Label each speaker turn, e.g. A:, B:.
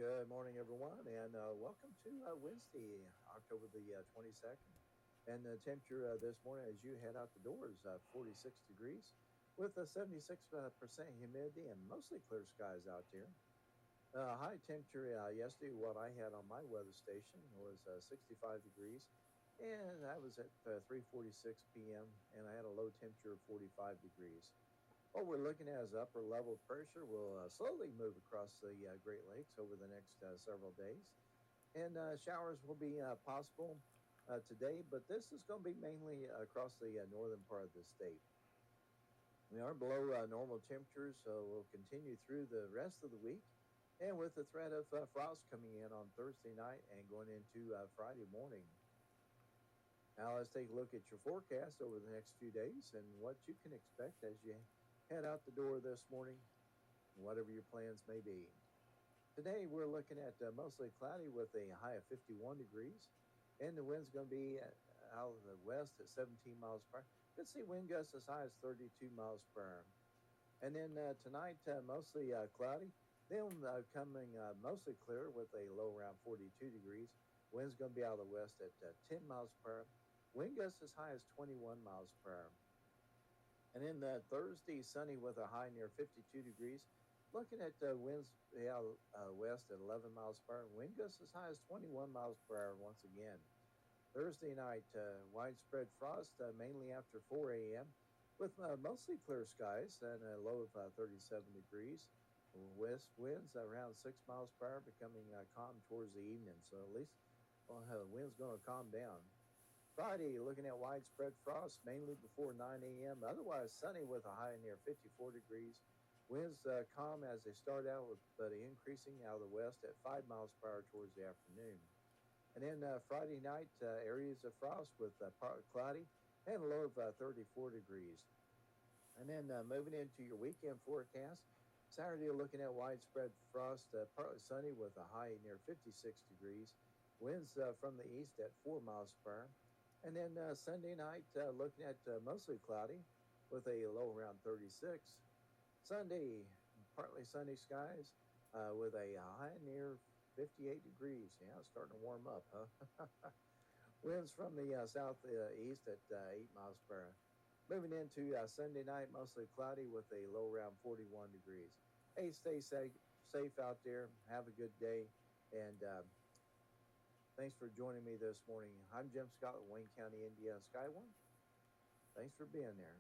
A: Good morning, everyone, and welcome to Wednesday, October the 22nd. And the temperature this morning, as you head out the door, is 46 degrees with a 76% humidity and mostly clear skies out here. High temperature yesterday, what I had on my weather station was 65 degrees, and that was at 3:46 p.m. And I had a low temperature of 45 degrees. What we're looking at is upper level pressure will slowly move across the Great Lakes over the next several days, and showers will be possible today, but this is going to be mainly across the northern part of the state. We are below normal temperatures, so we'll continue through the rest of the week, and with the threat of frost coming in on Thursday night and going into Friday morning. Now, let's take a look at your forecast over the next few days and what you can expect as you head out the door this morning, whatever your plans may be. Today, we're looking at mostly cloudy with a high of 51 degrees, and the wind's going to be out of the west at 17 miles per hour. Could see wind gusts as high as 32 miles per hour. And then tonight, mostly cloudy, then coming mostly clear with a low around 42 degrees. Wind's going to be out of the west at 10 miles per hour. Wind gusts as high as 21 miles per hour. And then Thursday, sunny with a high near 52 degrees. Looking at winds out west at 11 miles per hour. Wind gusts as high as 21 miles per hour once again. Thursday night, widespread frost, mainly after 4 a.m., with mostly clear skies and a low of 37 degrees. West winds around 6 miles per hour, becoming calm towards the evening. So at least the wind's going to calm down. Friday, looking at widespread frost, mainly before 9 a.m. Otherwise, sunny with a high near 54 degrees. Winds calm as they start out, but increasing out of the west at 5 miles per hour towards the afternoon. And then Friday night, areas of frost with partly cloudy and a low of 34 degrees. And then moving into your weekend forecast, Saturday, looking at widespread frost, partly sunny with a high near 56 degrees. Winds from the east at 4 miles per hour. And then Sunday night, looking at mostly cloudy with a low around 36. Sunday, partly sunny skies with a high near 58 degrees. Yeah, it's starting to warm up, huh? Winds from the southeast at 8 miles per hour. Moving into Sunday night, mostly cloudy with a low around 41 degrees. Hey, stay safe out there. Have a good day. And thanks for joining me this morning. I'm Jim Scott with Wayne County, Indiana Sky One. Thanks for being there.